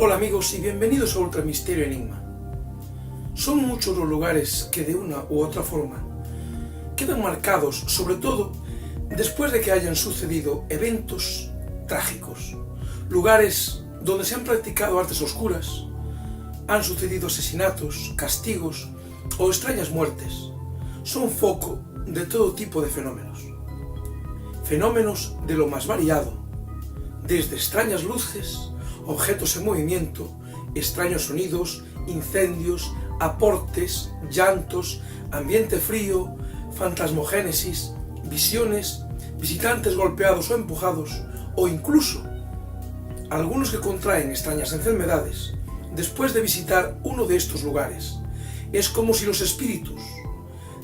Hola amigos y bienvenidos a Ultra Misterio Enigma. Son muchos los lugares que de una u otra forma quedan marcados, sobre todo después de que hayan sucedido eventos trágicos. Lugares donde se han practicado artes oscuras, han sucedido asesinatos, castigos o extrañas muertes. Son foco de todo tipo de fenómenos. Fenómenos de lo más variado, desde extrañas luces, objetos en movimiento, extraños sonidos, incendios, aportes, llantos, ambiente frío, fantasmogénesis, visiones, visitantes golpeados o empujados, o incluso algunos que contraen extrañas enfermedades después de visitar uno de estos lugares. Es como si los espíritus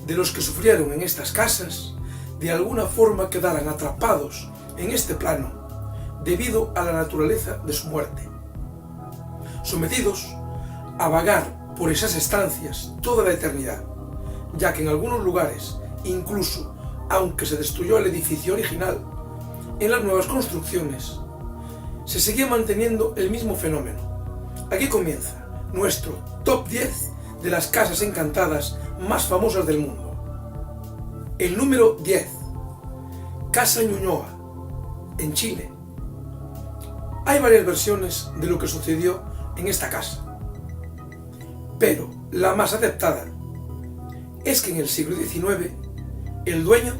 de los que sufrieron en estas casas de alguna forma quedaran atrapados en este plano debido a la naturaleza de su muerte, sometidos a vagar por esas estancias toda la eternidad, ya que en algunos lugares, incluso aunque se destruyó el edificio original, en las nuevas construcciones se seguía manteniendo el mismo fenómeno. Aquí comienza nuestro top 10 de las casas encantadas más famosas del mundo. El número 10, Casa Ñuñoa, en Chile. Hay varias versiones de lo que sucedió en esta casa, pero la más aceptada es que en el siglo XIX el dueño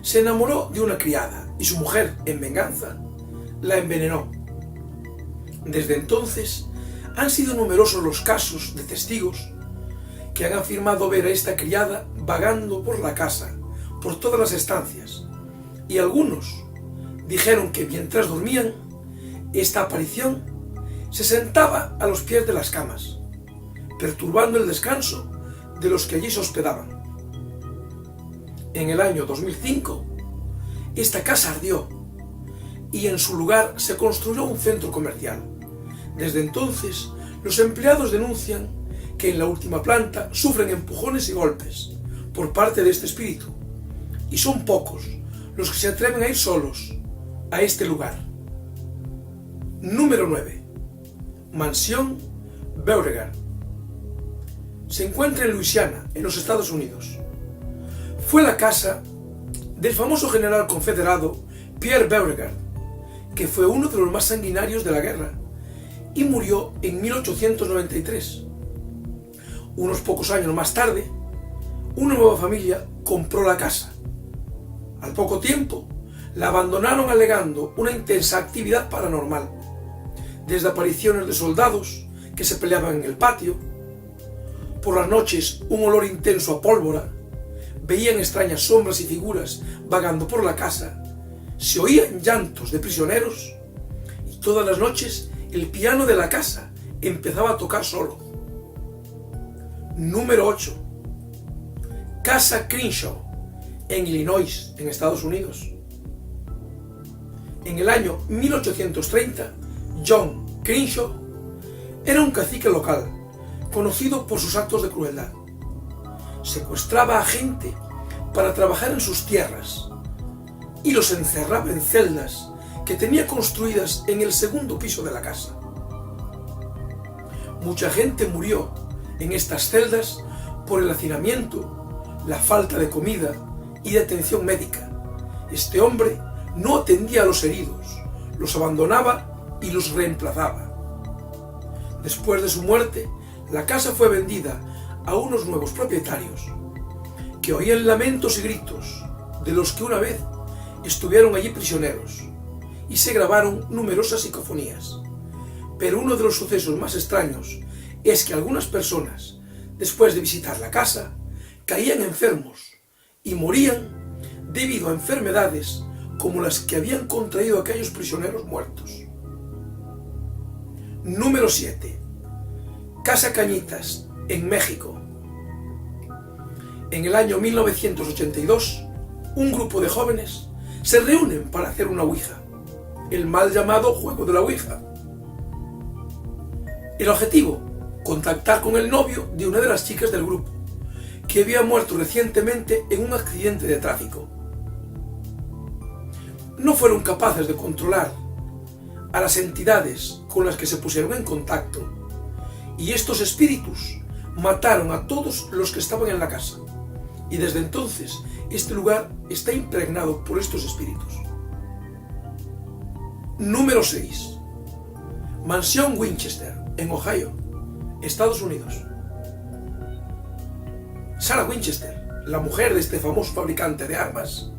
se enamoró de una criada y su mujer, en venganza, la envenenó. Desde entonces han sido numerosos los casos de testigos que han afirmado ver a esta criada vagando por la casa, por todas las estancias, y algunos dijeron que mientras dormían, esta aparición se sentaba a los pies de las camas, perturbando el descanso de los que allí se hospedaban. En el año 2005, esta casa ardió y en su lugar se construyó un centro comercial. Desde entonces, los empleados denuncian que en la última planta sufren empujones y golpes por parte de este espíritu, y son pocos los que se atreven a ir solos a este lugar. Número 9. Mansión Beauregard. Se encuentra en Luisiana, en los Estados Unidos. Fue la casa del famoso general confederado Pierre Beauregard, que fue uno de los más sanguinarios de la guerra y murió en 1893. Unos pocos años más tarde, una nueva familia compró la casa. Al poco tiempo, la abandonaron alegando una intensa actividad paranormal, desde apariciones de soldados que se peleaban en el patio, por las noches un olor intenso a pólvora, veían extrañas sombras y figuras vagando por la casa, se oían llantos de prisioneros y todas las noches el piano de la casa empezaba a tocar solo. Número 8. Casa Crenshaw, en Illinois, en Estados Unidos. En el año 1830, John Crenshaw era un cacique local, conocido por sus actos de crueldad. Secuestraba a gente para trabajar en sus tierras y los encerraba en celdas que tenía construidas en el segundo piso de la casa. Mucha gente murió en estas celdas por el hacinamiento, la falta de comida y de atención médica. Este hombre no atendía a los heridos, los abandonaba y los reemplazaba. Después de su muerte, la casa fue vendida a unos nuevos propietarios que oían lamentos y gritos de los que una vez estuvieron allí prisioneros, y se grabaron numerosas psicofonías. Pero uno de los sucesos más extraños es que algunas personas, después de visitar la casa, caían enfermos y morían debido a enfermedades como las que habían contraído aquellos prisioneros muertos. Número 7. Casa Cañitas, en México. En el año 1982, un grupo de jóvenes se reúnen para hacer una ouija, el mal llamado juego de la ouija. El objetivo, contactar con el novio de una de las chicas del grupo, que había muerto recientemente en un accidente de tráfico. No fueron capaces de controlar a las entidades con las que se pusieron en contacto, y estos espíritus mataron a todos los que estaban en la casa, y desde entonces este lugar está impregnado por estos espíritus. Número 6. Mansión Winchester, en Ohio, Estados Unidos. Sarah Winchester, la mujer de este famoso fabricante de armas,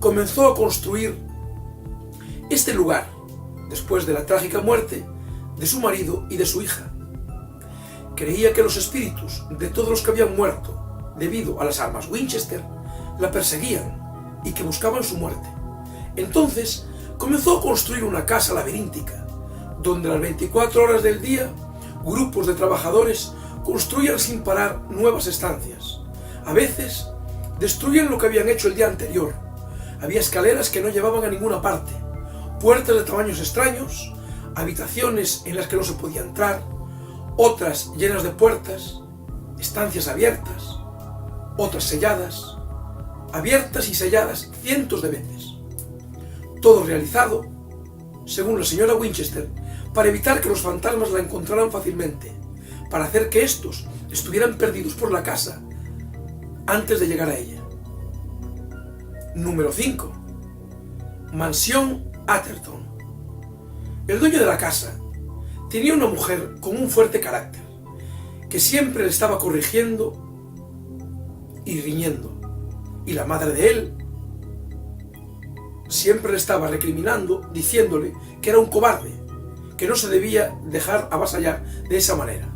comenzó a construir este lugar después de la trágica muerte de su marido y de su hija. Creía que los espíritus de todos los que habían muerto debido a las armas Winchester la perseguían y que buscaban su muerte. Entonces comenzó a construir una casa laberíntica, donde las 24 horas del día grupos de trabajadores construían sin parar nuevas estancias. A veces destruían lo que habían hecho el día anterior. Había escaleras que no llevaban a ninguna parte, puertas de tamaños extraños, habitaciones en las que no se podía entrar, otras llenas de puertas, estancias abiertas, otras selladas, abiertas y selladas cientos de veces. Todo realizado, según la señora Winchester, para evitar que los fantasmas la encontraran fácilmente, para hacer que estos estuvieran perdidos por la casa antes de llegar a ella. Número 5. Mansión Atherton. El dueño de la casa tenía una mujer con un fuerte carácter, que siempre le estaba corrigiendo y riñendo, y la madre de él siempre le estaba recriminando, diciéndole que era un cobarde, que no se debía dejar avasallar de esa manera.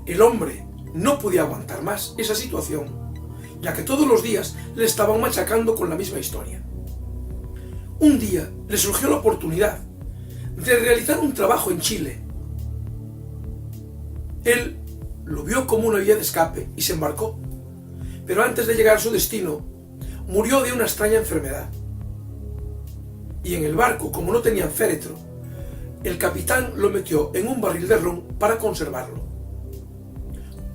El hombre no podía aguantar más esa situación, ya que todos los días le estaban machacando con la misma historia. Un día le surgió la oportunidad de realizar un trabajo en Chile. Él lo vio como una vía de escape y se embarcó, pero antes de llegar a su destino, murió de una extraña enfermedad. Y en el barco, como no tenían féretro, el capitán lo metió en un barril de ron para conservarlo.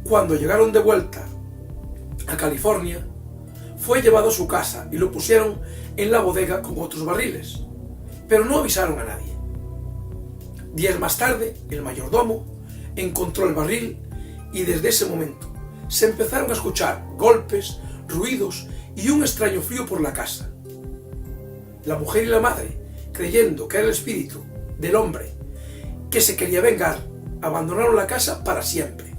Cuando llegaron de vuelta a California, fue llevado a su casa y lo pusieron en la bodega con otros barriles, pero no avisaron a nadie. Días más tarde, el mayordomo encontró el barril y desde ese momento se empezaron a escuchar golpes, ruidos y un extraño frío por la casa. La mujer y la madre, creyendo que era el espíritu del hombre que se quería vengar, abandonaron la casa para siempre.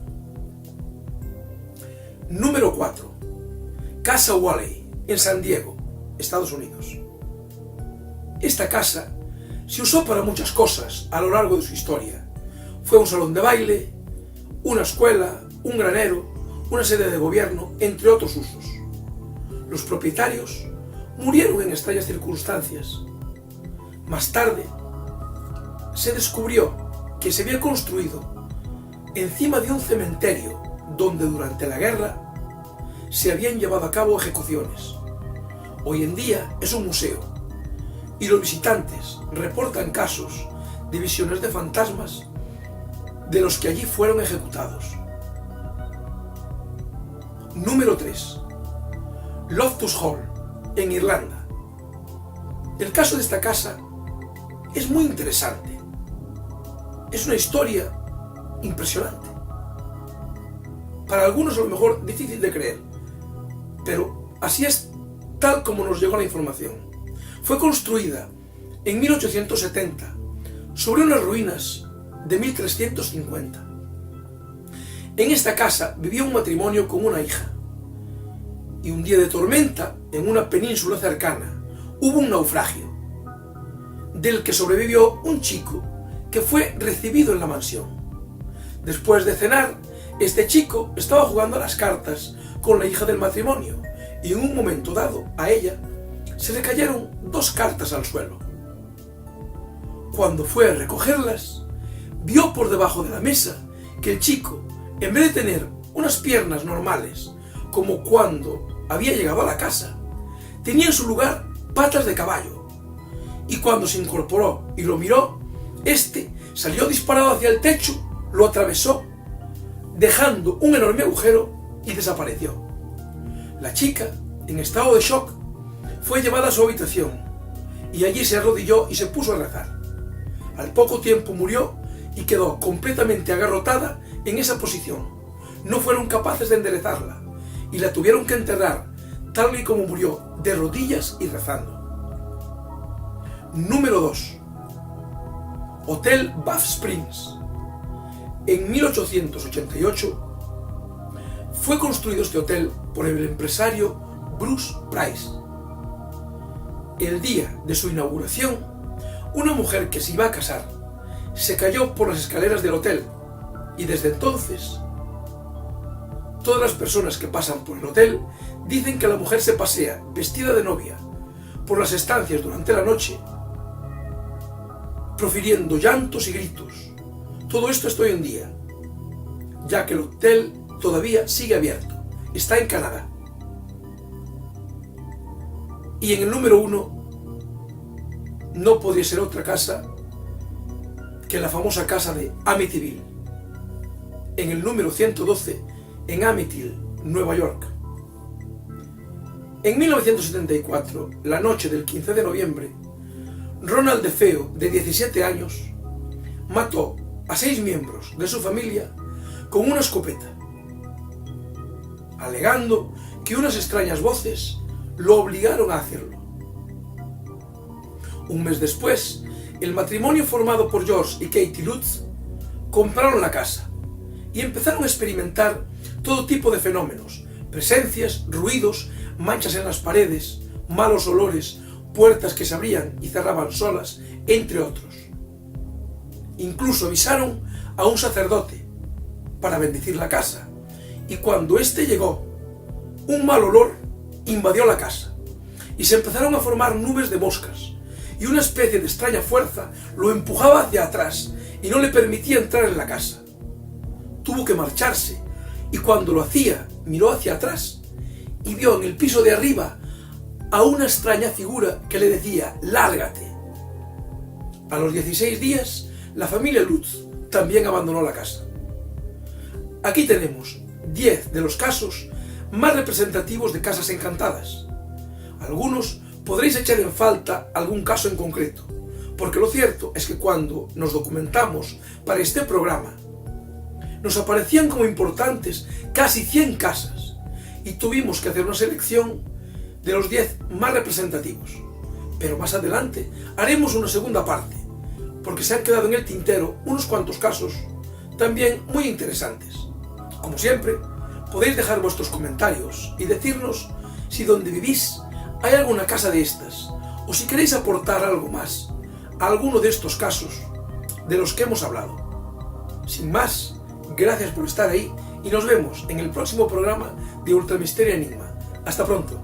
Número 4. Casa Wally, en San Diego, Estados Unidos. Esta casa se usó para muchas cosas a lo largo de su historia. Fue un salón de baile, una escuela, un granero, una sede de gobierno, entre otros usos. Los propietarios murieron en extrañas circunstancias. Más tarde, se descubrió que se había construido encima de un cementerio donde durante la guerra se habían llevado a cabo ejecuciones. Hoy en día es un museo y los visitantes reportan casos de visiones de fantasmas de los que allí fueron ejecutados. Número 3. Loftus Hall, en Irlanda. El caso de esta casa es muy interesante. Es una historia impresionante. Para algunos a lo mejor difícil de creer, pero así es tal como nos llegó la información. Fue construida en 1870 sobre unas ruinas de 1350. En esta casa vivía un matrimonio con una hija, y un día de tormenta en una península cercana hubo un naufragio, del que sobrevivió un chico que fue recibido en la mansión. Después de cenar, este chico estaba jugando a las cartas con la hija del matrimonio y en un momento dado a ella se le cayeron 2 cartas al suelo. Cuando fue a recogerlas, vio por debajo de la mesa que el chico, en vez de tener unas piernas normales, como cuando había llegado a la casa, tenía en su lugar patas de caballo. Y cuando se incorporó y lo miró, este salió disparado hacia el techo, lo atravesó, dejando un enorme agujero y desapareció. La chica, en estado de shock, fue llevada a su habitación y allí se arrodilló y se puso a rezar. Al poco tiempo murió y quedó completamente agarrotada en esa posición. No fueron capaces de enderezarla y la tuvieron que enterrar tal y como murió, de rodillas y rezando. Número 2. Hotel Bath Springs. En 1888 fue construido este hotel por el empresario Bruce Price. El día de su inauguración, una mujer que se iba a casar se cayó por las escaleras del hotel y desde entonces todas las personas que pasan por el hotel dicen que la mujer se pasea vestida de novia por las estancias durante la noche, profiriendo llantos y gritos. Todo esto es hoy en día, ya que el hotel todavía sigue abierto. Está en Canadá. Y en el número 1 no podría ser otra casa que la famosa casa de Amityville, en el número 112, en Amityville, Nueva York. En 1974, la noche del 15 de noviembre, Ronald DeFeo, de 17 años, mató a 6 miembros de su familia con una escopeta, alegando que unas extrañas voces lo obligaron a hacerlo. Un mes después, el matrimonio formado por George y Katie Lutz compraron la casa y empezaron a experimentar todo tipo de fenómenos: presencias, ruidos, manchas en las paredes, malos olores, puertas que se abrían y cerraban solas, entre otros. Incluso avisaron a un sacerdote para bendecir la casa, y cuando éste llegó, un mal olor invadió la casa y se empezaron a formar nubes de moscas, y una especie de extraña fuerza lo empujaba hacia atrás y no le permitía entrar en la casa. Tuvo que marcharse, y cuando lo hacía, miró hacia atrás y vio en el piso de arriba a una extraña figura que le decía: «Lárgate». A los 16 días, la familia Lutz también abandonó la casa. Aquí tenemos 10 de los casos más representativos de casas encantadas. Algunos podréis echar en falta algún caso en concreto, porque lo cierto es que cuando nos documentamos para este programa, nos aparecían como importantes casi 100 casas y tuvimos que hacer una selección de los 10 más representativos. Pero más adelante haremos una segunda parte, porque se han quedado en el tintero unos cuantos casos también muy interesantes. Como siempre, podéis dejar vuestros comentarios y decirnos si donde vivís hay alguna casa de estas, o si queréis aportar algo más a alguno de estos casos de los que hemos hablado. Sin más, gracias por estar ahí y nos vemos en el próximo programa de Ultramisterio Enigma. Hasta pronto.